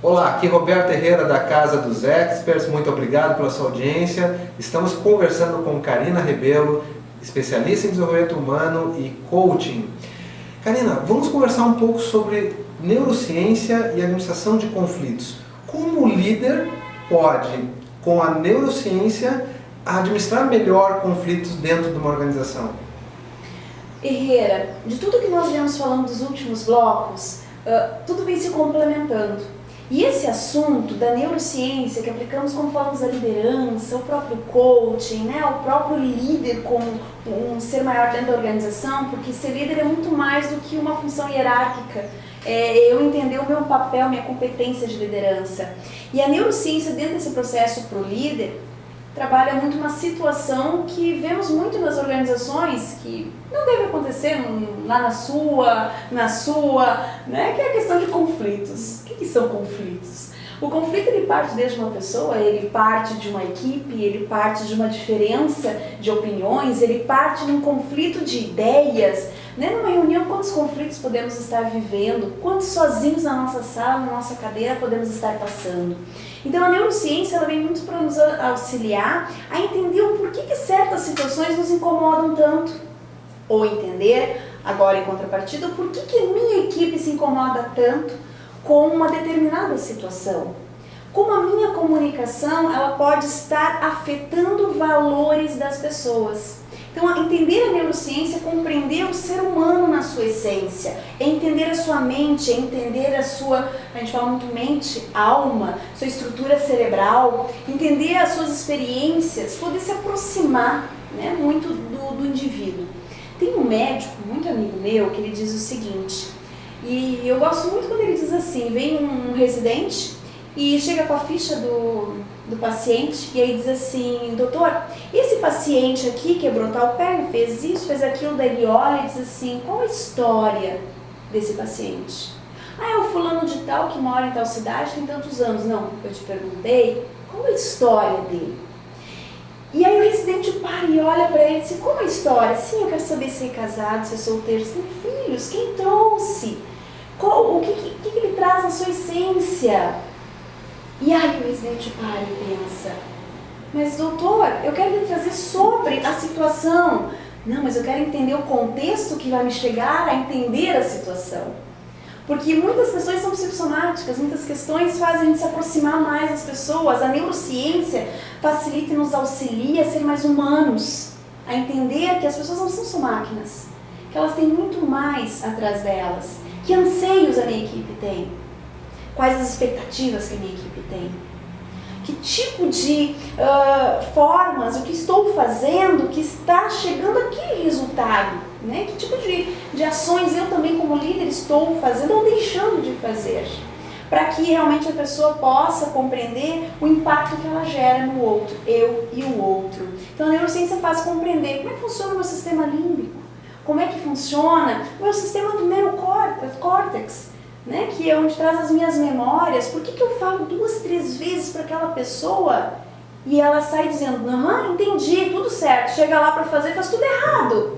Olá, aqui Roberto Herrera da Casa dos Experts, muito obrigado pela sua audiência. Estamos conversando com Karina Rebelo, especialista em desenvolvimento humano e coaching. Karina, vamos conversar um pouco sobre neurociência e administração de conflitos. Como o líder pode, com a neurociência, administrar melhor conflitos dentro de uma organização? Herrera, de tudo que nós viemos falando dos últimos blocos, tudo vem se complementando. E esse assunto da neurociência que aplicamos quando falamos da liderança, o próprio coaching, né, o próprio líder como um ser maior dentro da organização, porque ser líder é muito mais do que uma função hierárquica. Eu entender o meu papel, minha competência de liderança. E a neurociência dentro desse processo para o líder trabalha muito uma situação que vemos muito nas organizações, que não deve acontecer lá na sua, né? Que é a questão de conflitos. O que são conflitos? O conflito ele parte desde uma pessoa, ele parte de uma equipe, ele parte de uma diferença de opiniões, ele parte de um conflito de ideias. Né? Numa reunião, quantos conflitos podemos estar vivendo? Quantos sozinhos na nossa sala, na nossa cadeira podemos estar passando? Então a neurociência ela vem muito para nos auxiliar a entender o porquê que certas situações nos incomodam tanto. Ou entender, agora em contrapartida, o porquê que a minha equipe se incomoda tanto com uma determinada situação. Como a minha comunicação ela pode estar afetando valores das pessoas. Então, entender a neurociência é compreender o ser humano na sua essência, é entender a sua mente, é entender a sua, a gente fala muito mente, alma, sua estrutura cerebral, entender as suas experiências, poder se aproximar, né, muito do indivíduo. Tem um médico, muito amigo meu, que ele diz o seguinte, e eu gosto muito quando ele diz assim, vem um residente e chega com a ficha do paciente e aí diz assim, doutor, esse paciente aqui quebrou tal perna, fez isso, fez aquilo, daí ele olha e diz assim, qual a história desse paciente? Ah, é o fulano de tal que mora em tal cidade, tem tantos anos. Não, eu te perguntei, qual a história dele? E aí o residente para e olha para ele e diz, como a história? Sim, eu quero saber se é casado, se é solteiro, se tem filhos, quem trouxe? O que ele traz na sua essência? E aí o residente para e pensa, mas doutor, eu quero lhe trazer sobre a situação. Não, mas eu quero entender o contexto que vai me chegar a entender a situação. Porque muitas questões são psicossomáticas, muitas questões fazem a gente se aproximar mais das pessoas. A neurociência facilita e nos auxilia a ser mais humanos, a entender que as pessoas não são só máquinas, que elas têm muito mais atrás delas. Que anseios a minha equipe tem? Quais as expectativas que a minha equipe tem? Que tipo de formas, o que estou fazendo que está chegando àquele resultado? Né? Que tipo de ações eu também como líder estou fazendo ou deixando de fazer? Para que realmente a pessoa possa compreender o impacto que ela gera no outro, eu e o outro. Então a neurociência faz compreender como é que funciona o meu sistema límbico, como é que funciona o meu sistema do neurocórtex, né, que é onde traz as minhas memórias. Por que eu falo 2, 3 vezes para aquela pessoa e ela sai dizendo, aham, entendi, tudo certo, chega lá para fazer, faz tudo errado.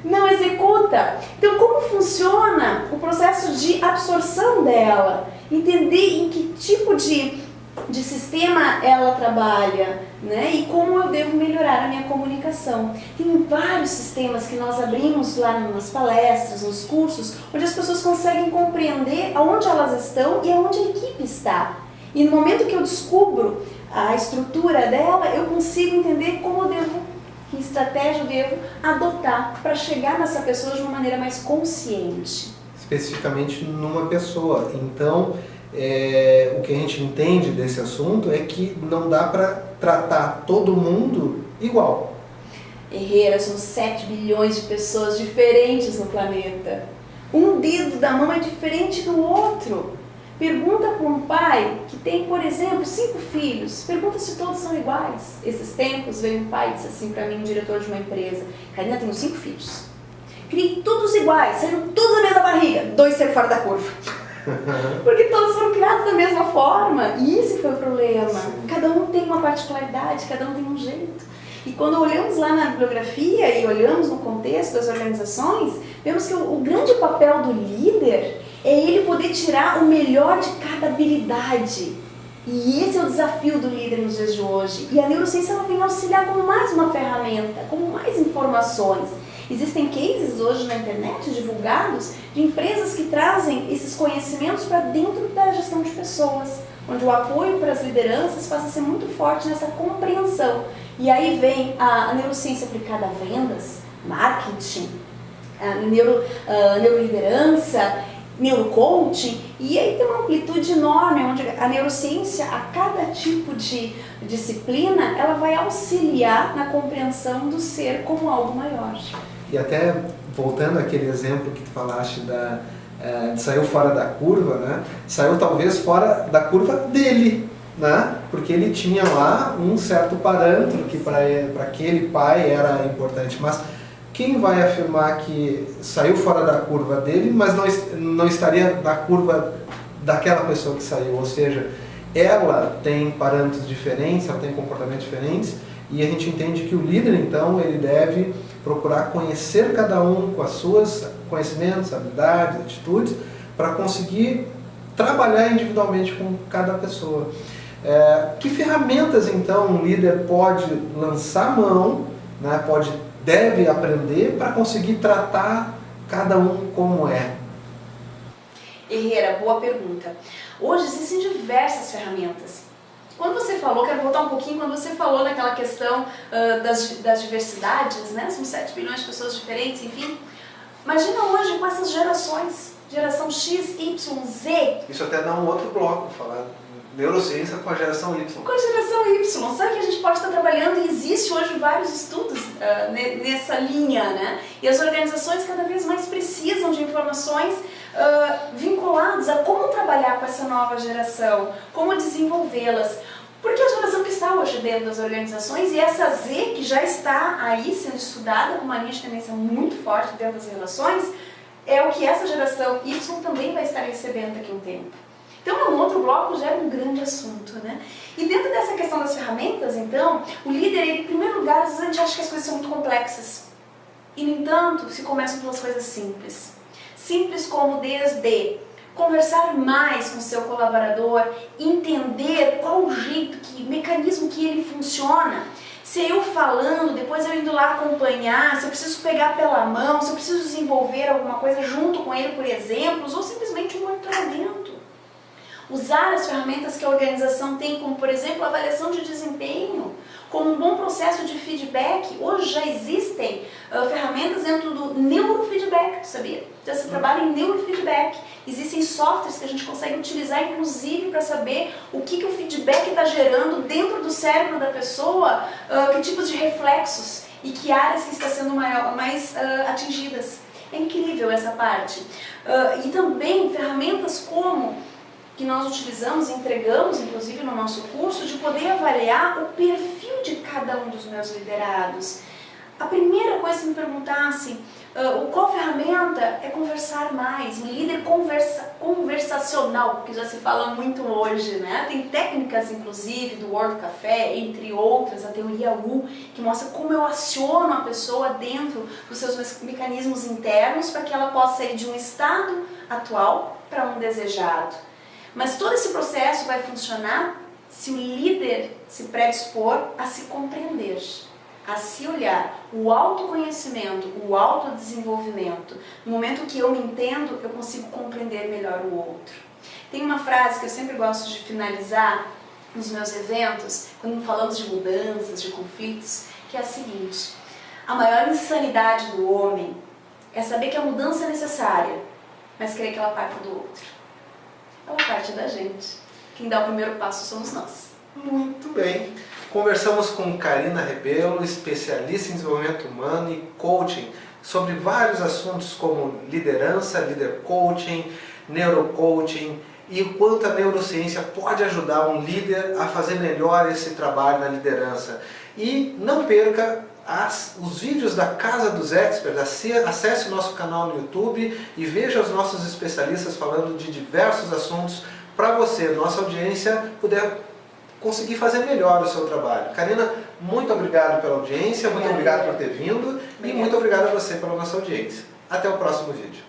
Não executa. Então como funciona o processo de absorção dela? Entender em que tipo de sistema ela trabalha, né? E como eu devo melhorar a minha comunicação. Tem vários sistemas que nós abrimos lá nas palestras, nos cursos, onde as pessoas conseguem compreender aonde elas estão e aonde a equipe está. E no momento que eu descubro a estrutura dela, eu consigo entender como eu devo, que estratégia eu devo adotar para chegar nessa pessoa de uma maneira mais consciente. Especificamente numa pessoa. Então, o que a gente entende desse assunto é que não dá para tratar todo mundo igual. Herrera, são 7 bilhões de pessoas diferentes no planeta. Um dedo da mão é diferente do outro. Pergunta para um pai que tem, por exemplo, 5 filhos. Pergunta se todos são iguais. Esses tempos veio um pai e disse assim para mim, um diretor de uma empresa, Karina, tenho 5 filhos. Criei todos iguais, saíram todos da mesma barriga. 2 saíram fora da curva. Porque todos foram criados da mesma forma. E esse foi o problema. Sim. Cada um tem uma particularidade, cada um tem um jeito. E quando olhamos lá na bibliografia e olhamos no contexto das organizações, vemos que o grande papel do líder É ele poder tirar o melhor de cada habilidade. E esse é o desafio do líder nos dias de hoje. E a neurociência ela vem auxiliar como mais uma ferramenta, como mais informações. Existem cases hoje na internet divulgados de empresas que trazem esses conhecimentos para dentro da gestão de pessoas, onde o apoio para as lideranças passa a ser muito forte nessa compreensão. E aí vem a neurociência aplicada a vendas, marketing, neuroliderança, neurocoaching, e aí tem uma amplitude enorme, onde a neurociência, a cada tipo de disciplina, ela vai auxiliar na compreensão do ser como algo maior. E até voltando àquele exemplo que tu falaste saiu fora da curva, né? Saiu talvez fora da curva dele, né? Porque ele tinha lá um certo parâmetro que para aquele pai era importante, mas quem vai afirmar que saiu fora da curva dele, mas não estaria na curva daquela pessoa que saiu? Ou seja, ela tem parâmetros diferentes, ela tem comportamentos diferentes, e a gente entende que o líder, então, ele deve procurar conhecer cada um com as suas conhecimentos, habilidades, atitudes, para conseguir trabalhar individualmente com cada pessoa. Que ferramentas, então, um líder pode lançar mão, né, deve aprender para conseguir tratar cada um como é? Herrera, boa pergunta. Hoje existem diversas ferramentas. Quando você falou, quero voltar um pouquinho, quando você falou naquela questão das diversidades, né? São 7 bilhões de pessoas diferentes, enfim. Imagina hoje com essas gerações, geração X, Y, Z. Isso até dá um outro bloco, falar neurociência com a geração Y. Com a geração Y, sabe que a gente pode estar trabalhando, e existe hoje vários estudos nessa linha, né? E as organizações cada vez mais precisam de informações vinculadas a como trabalhar com essa nova geração, como desenvolvê-las. Porque a geração que está hoje dentro das organizações, e essa Z que já está aí sendo estudada com uma linha de tendência muito forte dentro das relações, é o que essa geração Y também vai estar recebendo daqui a um tempo. Então, um outro bloco já é um grande assunto, né? E dentro dessa questão das ferramentas, então, o líder, ele, em primeiro lugar, às vezes a gente acha que as coisas são muito complexas. E, no entanto, se começam pelas coisas simples. Simples como desde conversar mais com o seu colaborador, entender qual o jeito, que mecanismo que ele funciona. Se eu falando, depois eu indo lá acompanhar, se eu preciso pegar pela mão, se eu preciso desenvolver alguma coisa junto com ele por exemplos, ou simplesmente um monitoramento. Usar as ferramentas que a organização tem, como por exemplo a avaliação de desempenho, como um bom processo de feedback. Hoje já existem ferramentas dentro do neurofeedback, sabia? Já se trabalha em neurofeedback. Existem softwares que a gente consegue utilizar inclusive para saber o que o feedback está gerando dentro do cérebro da pessoa, que tipos de reflexos e que áreas que estão sendo mais atingidas. É incrível essa parte. E também ferramentas como que nós utilizamos e entregamos, inclusive no nosso curso, de poder avaliar o perfil de cada um dos meus liderados. A primeira coisa que me perguntasse, qual ferramenta é conversar mais, um líder conversacional, que já se fala muito hoje, né? Tem técnicas, inclusive, do World Café, entre outras, a teoria U, que mostra como eu aciono a pessoa dentro dos seus mecanismos internos para que ela possa ir de um estado atual para um desejado. Mas todo esse processo vai funcionar se o líder se predispor a se compreender, a se olhar. O autoconhecimento, o autodesenvolvimento. No momento que eu me entendo, eu consigo compreender melhor o outro. Tem uma frase que eu sempre gosto de finalizar nos meus eventos, quando falamos de mudanças, de conflitos, que é a seguinte: a maior insanidade do homem é saber que a mudança é necessária, mas querer que ela parta do outro. Ela parte da gente. Quem dá o primeiro passo somos nós. Muito bem. Conversamos com Karina Rebelo, especialista em desenvolvimento humano e coaching, sobre vários assuntos como liderança, líder coaching, neurocoaching e o quanto a neurociência pode ajudar um líder a fazer melhor esse trabalho na liderança. E não perca os vídeos da Casa dos Experts. Acesse o nosso canal no YouTube e veja os nossos especialistas falando de diversos assuntos para você, nossa audiência, poder conseguir fazer melhor o seu trabalho. Karina, muito obrigado pela audiência, muito obrigado por ter vindo e muito obrigado a você pela nossa audiência. Até o próximo vídeo.